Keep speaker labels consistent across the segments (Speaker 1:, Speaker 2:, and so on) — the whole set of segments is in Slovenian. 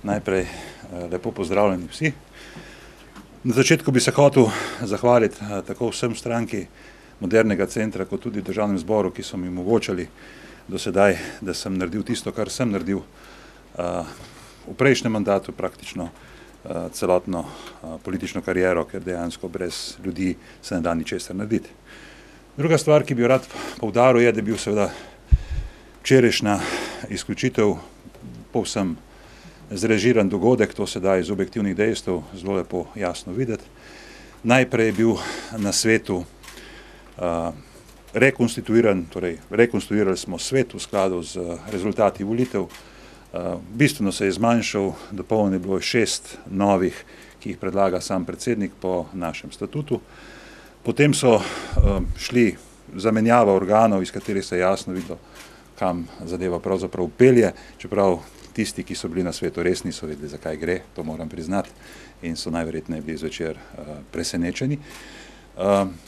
Speaker 1: Najprej lepo pozdravljeni vsi. Na začetku bi se hotel zahvaliti tako vsem stranki Modernega centra, kot tudi Državnem zboru, ki so mi omogočali do sedaj, da sem naredil tisto, kar sem naredil v prejšnjem mandatu, praktično celotno politično kariero, ker dejansko brez ljudi se ne da ničesar narediti. Druga stvar, ki bi jo rad poudaril, je, da je bil seveda včerajšnja izključitev povsem zrežiran dogodek, to se da iz objektivnih dejstev zelo lepo jasno videti. Najprej je bil na svetu rekonstituiran, torej rekonstruirali smo svet v skladu z rezultati volitev. Bistveno se je zmanjšal, dopolnjeno je bilo 6 novih, ki jih predlaga sam predsednik po našem statutu. Potem so šli zamenjava organov, iz katerih se je jasno videlo, kam zadeva pravzaprav pelje, čeprav tisti, ki so bili na svetu, res niso vedeli, zakaj gre, to moram priznati, in so najverjetneje bili zvečer presenečeni.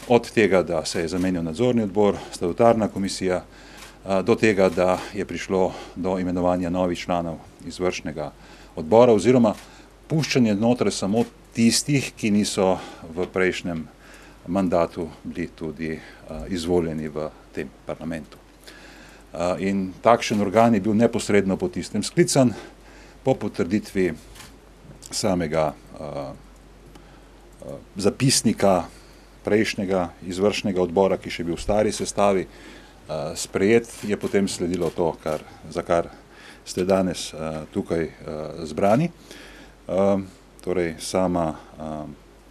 Speaker 1: Od tega, da se je zamenjal nadzorni odbor, statutarna komisija, do tega, da je prišlo do imenovanja novih članov izvršnega odbora oziroma puščanje znotraj samo tistih, ki niso v prejšnjem mandatu bili tudi izvoljeni v tem parlamentu. In takšen organ je bil neposredno po tistem sklican, po potrditvi samega zapisnika prejšnjega izvršnega odbora, ki še bil v stari sestavi, sprejet, je potem sledilo to, za kar ste danes tukaj zbrani. Torej sama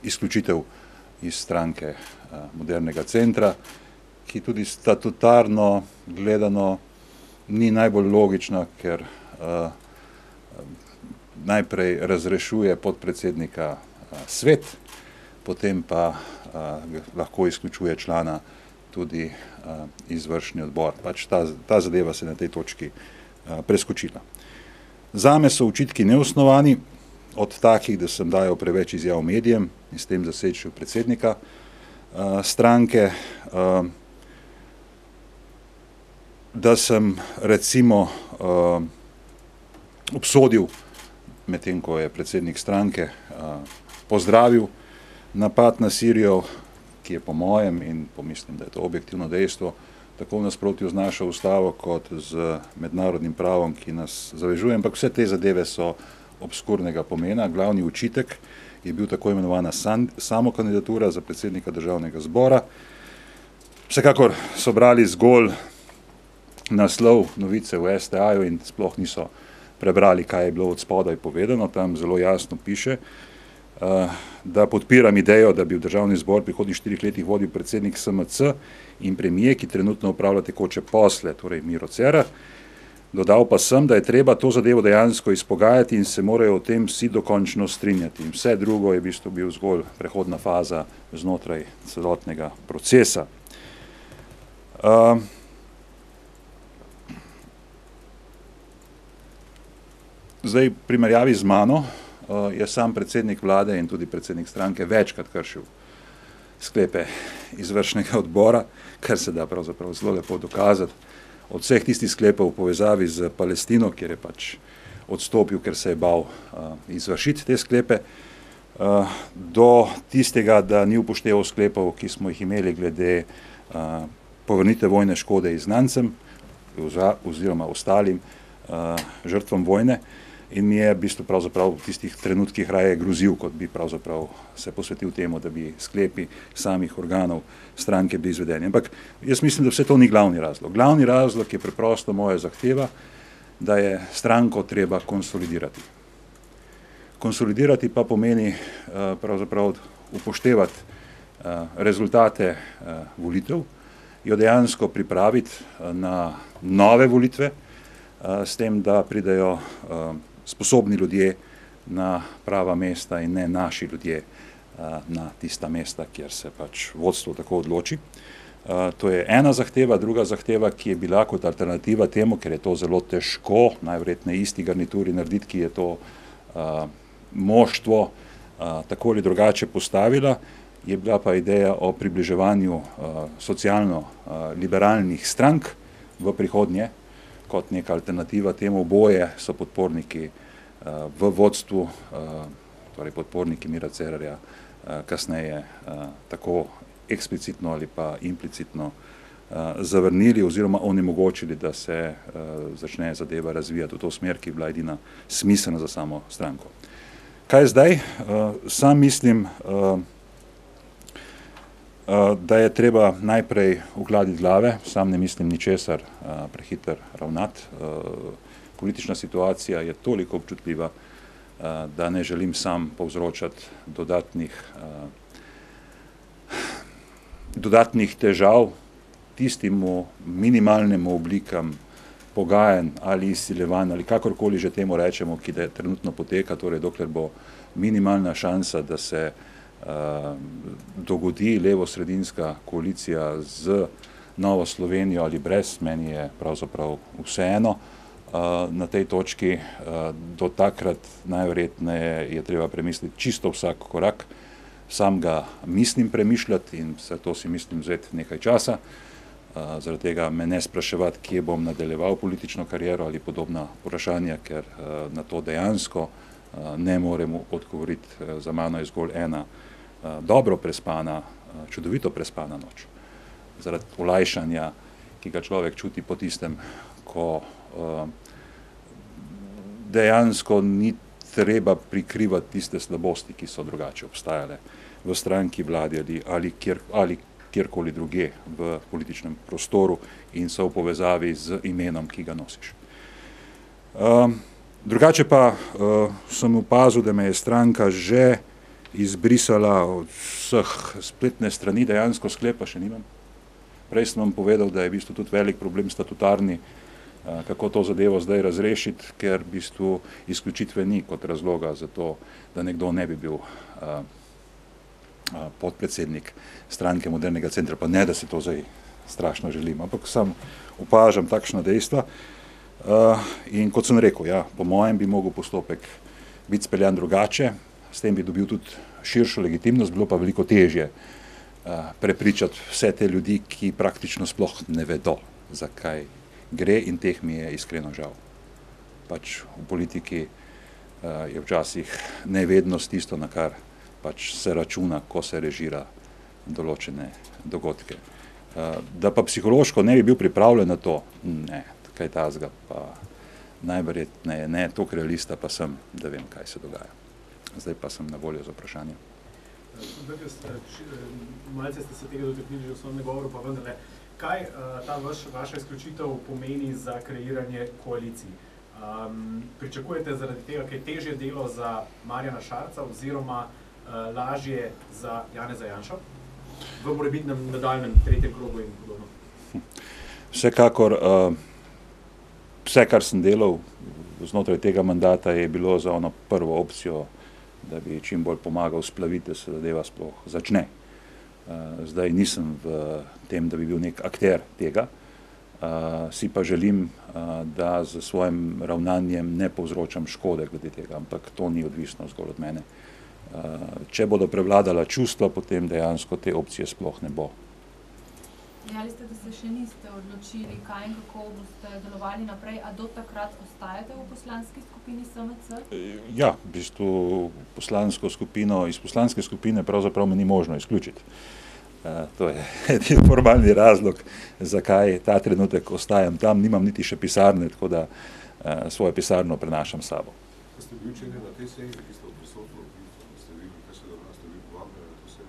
Speaker 1: izključitev iz stranke Modernega centra, ki tudi statutarno gledano ni najbolj logična, ker najprej razrešuje podpredsednika svet, potem pa lahko izključuje člana tudi izvršni odbor. Pač ta zadeva se na tej točki preskočila. Zame so očitki neosnovani, od takih, da sem dajal preveč izjav medijem in s tem zasečil predsednika stranke, da sem recimo obsodil, medtem ko je predsednik stranke pozdravil napad na Sirijo, ki je po mojem in pomislim, da je to objektivno dejstvo, tako v nasprotju z našo ustavo kot z mednarodnim pravom, ki nas zavezuje, ampak vse te zadeve so obskurnega pomena. Glavni očitek je bil tako imenovana samokandidatura za predsednika Državnega zbora. Vsekakor so brali zgolj naslov novice v STA-ju in sploh niso prebrali, kaj je bilo od spodaj povedano. Tam zelo jasno piše, da podpiram idejo, da bi v Državni zbor v prihodnjih 4 letih vodil predsednik SMC in premijer, ki trenutno opravlja tekoče posle, torej Miro Cerar. Dodal pa sem, da je treba to zadevo dejansko izpogajati in se morajo o tem vsi dokončno strinjati. Vse drugo je v bistvu bil zgolj prehodna faza znotraj celotnega procesa. Zdaj, v primerjavi z mano, je sam predsednik vlade in tudi predsednik stranke večkrat kršil sklepe izvršnega odbora, kar se da pravzaprav zelo lepo dokazati. Od vseh tistih sklepov v povezavi z Palestino, kjer je pač odstopil, ker se je bal izvršiti te sklepe, do tistega, da ni upošteval sklepov, ki smo jih imeli glede povrnitve vojne škode izgnancem oziroma ostalim žrtvam vojne, in mi je v bistvu pravzaprav v tistih trenutkih raje grozil, kot bi pravzaprav se posvetil temu, da bi sklepi samih organov stranke bili izvedeni. Ampak jaz mislim, da vse to ni glavni razlog. Glavni razlog je preprosto moja zahteva, da je stranko treba konsolidirati. Konsolidirati pa pomeni pravzaprav upoštevati rezultate volitev, jo dejansko pripraviti na nove volitve, s tem, da pridejo sposobni ljudje na prava mesta in ne naši ljudje na tista mesta, kjer se pač vodstvo tako odloči. To je ena zahteva. Druga zahteva, ki je bila kot alternativa temu, ker je to zelo težko, najverjetneje isti garnituri narediti, ki je to moštvo tako ali drugače postavila, je bila pa ideja o približevanju socialno-liberalnih strank v prihodnje kot neka alternativa temu. Oboje so podporniki v vodstvu, torej podporniki Mira Cerarja, kasneje tako eksplicitno ali pa implicitno zavrnili oziroma onemogočili, da se začne zadeva razvijati v to smer, ki je bila edina smiselna za samo stranko. Kaj zdaj? Sam mislim, da je treba najprej ugladiti glave, sam ne mislim ničesar prehiter ravnati. Politična situacija je toliko občutljiva, da ne želim sam povzročati dodatnih težav tistemu minimalnemu oblikam pogajanj ali izsiljevanj ali kakorkoli že temu rečemo, ki trenutno poteka, torej dokler bo minimalna šansa, da se dogodi levo-sredinska koalicija z Novo Slovenijo ali brez, meni je pravzaprav vseeno. Na tej točki do takrat najverjetneje je treba premisliti čisto vsak korak. Sam ga mislim premišljati in zato si mislim vzeti nekaj časa. Zaradi tega me ne spraševati, kje bom nadaljeval politično kariero ali podobna vprašanja, ker na to dejansko ne morem odgovoriti. Za mano je zgolj ena dobro prespana, čudovito prespana noč. Zaradi olajšanja, ki ga človek čuti po tistem, ko dejansko ni treba prikrivati tiste slabosti, ki so drugače obstajale v stranki, vladi ali kjerkoli druge v političnem prostoru in so v povezavi z imenom, ki ga nosiš. Drugače pa sem opazil, da me je stranka že izbrisala od vseh spletne strani, dejansko sklepa še nimam. Prej sem vam povedal, da je v bistvu tudi velik problem statutarni, kako to zadevo zdaj razrešiti, ker v bistvu izključitve ni kot razloga za to, da nekdo ne bi bil podpredsednik stranke Modernega centra, pa ne, da se to zdaj strašno želim, ampak sam opažam takšna dejstva. In kot sem rekel, ja, po mojem bi mogel postopek biti speljan drugače, s tem bi dobil tudi širšo legitimnost, bilo pa veliko težje prepričati vse te ljudi, ki praktično sploh ne vedo, zakaj gre, in teh mi je iskreno žal. Pač v politiki je včasih nevednost tisto, na kar pač se računa, ko se režira določene dogodke. Da pa psihološko ne bi bil pripravljen na to, ne, kaj tazga, pa najverjetneje ne, toliko realista pa sem, da vem, kaj se dogaja. Zdaj pa sem na voljo za vprašanje.
Speaker 2: Malce ste se tega dotaknili že v svojem govoru, pa vendarle, kaj ta vaša izključitev pomeni za kreiranje koalicij? Pričakujete zaradi tega, kaj težje delo za Marjana Šarca oziroma lažje za Janeza Janšo v morebitnem nadaljnjem tretjem krogu in podobno?
Speaker 1: Vsekakor, vse, kar sem delal znotraj tega mandata, je bilo za ono prvo opcijo, da bi čim bolj pomagal splaviti, da se zadeva sploh začne. Zdaj nisem v tem, da bi bil nek akter tega, si pa želim, da z svojim ravnanjem ne povzročam škode glede tega, ampak to ni odvisno zgolj od mene. Če bodo prevladala čustva, potem dejansko te opcije sploh ne bo.
Speaker 3: Dejali ste, da se še niste odločili, kaj in kako boste delovali naprej, a do takrat ostajate v poslanski skupini SMC?
Speaker 1: Ja, v bistvu iz poslanske skupine pravzaprav me ni možno izključiti. To je edini formalni razlog, zakaj ta trenutek ostajam tam. Nimam niti še pisarne, tako da svojo pisarno prenašam s sabo.
Speaker 4: Ko ste bili včeraj na tej seji, ki ste prisotni, ste videli, kaj se dobro, ste bili povabljeni na to sejo?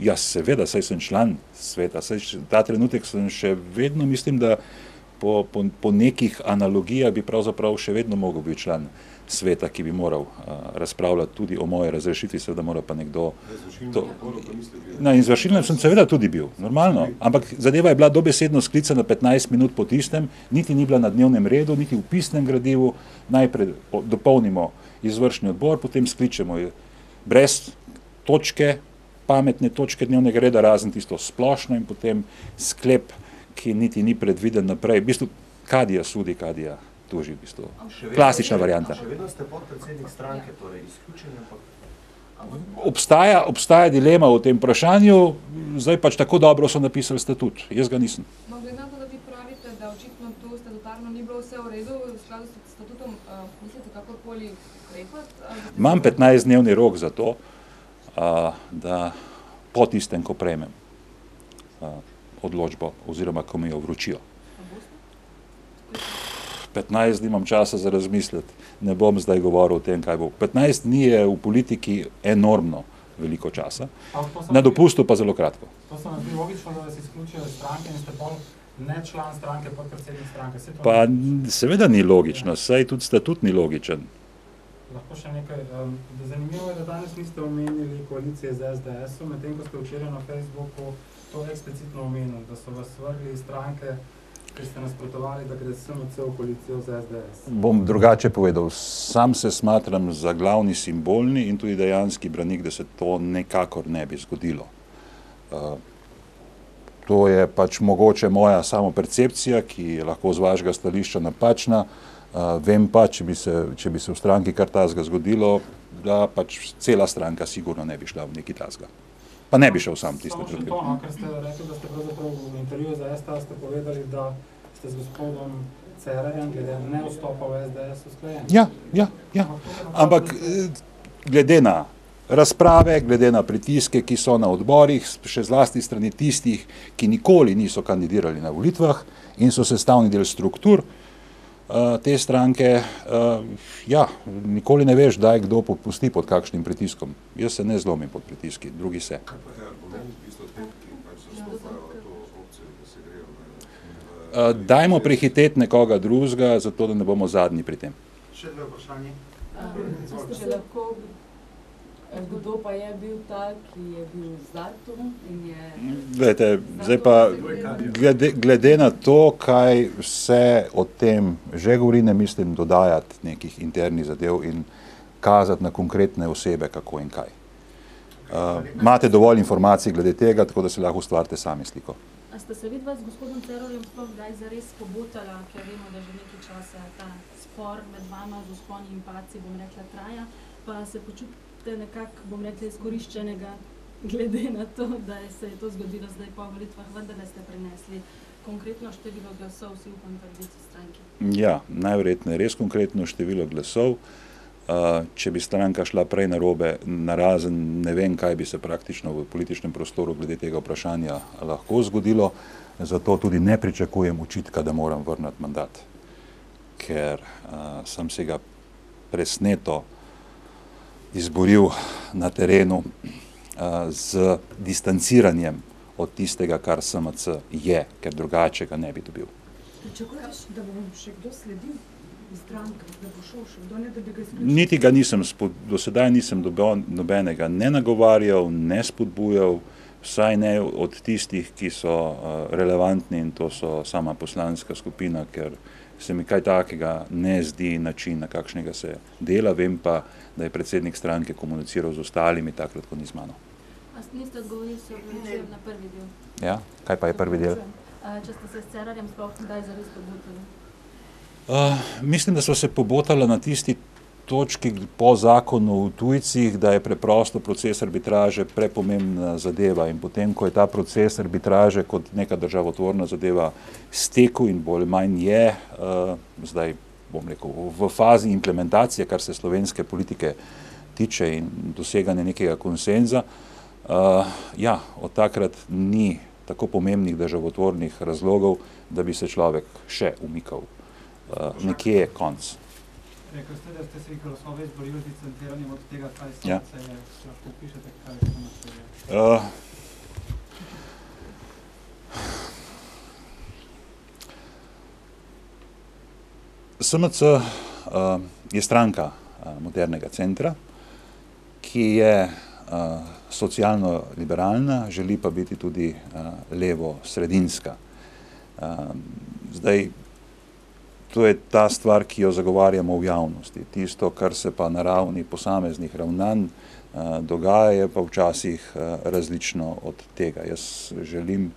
Speaker 1: Ja, seveda, saj sem član sveta. Ta trenutek sem še vedno, mislim, da po nekih analogijah bi pravzaprav še vedno mogel biti član sveta, ki bi moral razpravljati tudi o moje razrešitvi, seveda mora pa nekdo... Na izvršilnem sem seveda tudi bil, normalno, ampak zadeva je bila dobesedno sklicana 15 minut po tistem, niti ni bila na dnevnem redu, niti v pisnem gradivu, najprej dopolnimo izvršni odbor, potem skličemo brez točke, pametne točke dnevnega reda, razen tisto splošno, in potem sklep, ki niti ni predviden naprej. V bistvu, kadija sudi, kadija tuži, v bistvu. Klasična varianta.
Speaker 5: Še vedno ste podpredsednik stranke, torej izključen, ampak
Speaker 1: Obstaja dilema v tem vprašanju, zdaj pač tako dobro so napisali statut, jaz ga nisem.
Speaker 5: No, glede na to, da vi pravite, da očitno tu statutarno ni bilo vse v redu, v skladu s statutom mislite kakorkoli ukrepati?
Speaker 1: Imam 15-dnevni rok za to, da po tistem, ko prejmem odločbo oziroma ko mi jo vročijo. 15 dni imam časa za razmisliti, ne bom zdaj govoril o tem, kaj bo. 15 dni je v politiki enormno veliko časa, na dopustu pa zelo kratko.
Speaker 6: To se nam zdi logično, da se izključijo stranke in ste pol ne član stranke, podpredsednik stranke.
Speaker 1: Pa seveda ni logično, saj tudi statut ni logičen.
Speaker 6: Lahko še nekaj. Zanimivo je, da danes niste omenili koalicije z SDS-om, medtem ko ste včeraj na Facebooku to eksplicitno omenili, da so vas vrgli iz stranke, ki ste nasprotovali, da gre SMC v koalicijo z SDS.
Speaker 1: Bom drugače povedal, sam se smatram za glavni simbolni in tudi dejanski branik, da se to nekakor ne bi zgodilo. To je pač mogoče moja samopercepcija, ki je lahko z vašega stališča napačna. Vem pa, če bi se v stranki kar tazga zgodilo, da pač cela stranka sigurno ne bi šla v neki tazga. Pa ne bi šel sam tiste
Speaker 6: druge. Samo še to, ker ste rekli, da ste pravzaprav v intervjuju za STA ste povedali, da ste z gospodom Cerarjem glede ne vstopa v SDS usklajeni.
Speaker 1: Ja. Ampak glede na razprave, glede na pritiske, ki so na odborih, še zlasti strani tistih, ki nikoli niso kandidirali na volitvah in so sestavni del struktur te stranke, nikoli ne veš, da je kdo popusti pod kakšnim pritiskom. Jaz se ne zlomim pod pritiski, drugi se.
Speaker 4: Kaj pa je argument v bistvu tem, ki pač zastopajo to opcijo, da se grejo?
Speaker 1: Dajmo prehiteti nekoga drugega, zato da ne bomo zadnji pri tem.
Speaker 7: Še dve vprašanje.
Speaker 8: Ste lahko, kdo pa je bil ta, ki je bil za to in je...
Speaker 1: Glejte, zdaj pa glede na to, kaj se o tem že govori, ne mislim dodajati nekih internih zadev in kazati na konkretne osebe, kako in kaj. Imate dovolj informacij glede tega, tako da se lahko ustvarite sami sliko.
Speaker 3: A ste se vidva z gospodom Cerarjem sploh kdaj zares pobotala, ker vemo, da že nekaj časa ta spor med vama z vzponi in padci, bom rekla, traja, pa se počutite nekako, bom rekla, izkoriščenega, glede na to, da se je to zgodilo zdaj po volitvah, vendar ste prenesli konkretno število glasov, si upam trditi stranki.
Speaker 1: Ja, najverjetneje res konkretno število glasov. Če bi stranka šla prej narobe, narazen ne vem, kaj bi se praktično v političnem prostoru glede tega vprašanja lahko zgodilo, zato tudi ne pričakujem očitka, da moram vrniti mandat, ker sem se ga presneto izboril na terenu z distanciranjem od tistega, kar SMC je, ker drugače ga ne bi dobil.
Speaker 5: Pričakuješ, da bo še kdo sledil iz stranke, da bo šel še kdo, ne da bi ga izključil?
Speaker 1: Niti ga nisem, do sedaj nisem nobenega ne nagovarjal, ne spodbujal, vsaj ne od tistih, ki so relevantni in to so sama poslanska skupina, ker se mi kaj takega ne zdi način, na kakšnega se dela. Vem pa, da je predsednik stranke komuniciral z ostalimi takrat, ko ni z mano.
Speaker 3: A niste odgovorili se na prvi del?
Speaker 1: Ja, kaj pa je prvi del?
Speaker 3: Če ste se s Cerarjem sploh kdaj zares pobotali?
Speaker 1: Mislim, da so se pobotala na tisti točki po zakonu o tujcih, da je preprosto proces arbitraže prepomembna zadeva in potem, ko je ta proces arbitraže kot neka državotvorna zadeva stekel in bolj manj je, zdaj bom rekel, v fazi implementacije, kar se slovenske politike tiče in doseganja nekega konsenza, od takrat ni tako pomembnih državotvornih razlogov, da bi se človek še umikal. Nekje je konc.
Speaker 9: Rekli ste, da ste se glasove izborili z licenciranjem od tega, kaj SMC je. Lahko pišete, kaj je SMC je?
Speaker 1: SMC je stranka modernega centra, ki je socialno-liberalna, želi pa biti tudi levo-sredinska. Zdaj, to je ta stvar, ki jo zagovarjamo v javnosti. Tisto, kar se pa na ravni posameznih ravnanj dogaja, je pa včasih različno od tega. Jaz želim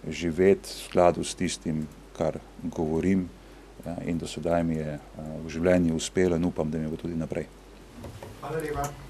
Speaker 1: živeti v skladu s tistim, kar govorim in do sedaj mi je v življenju uspelo in upam, da mi bo tudi naprej.
Speaker 7: Hvala lepa.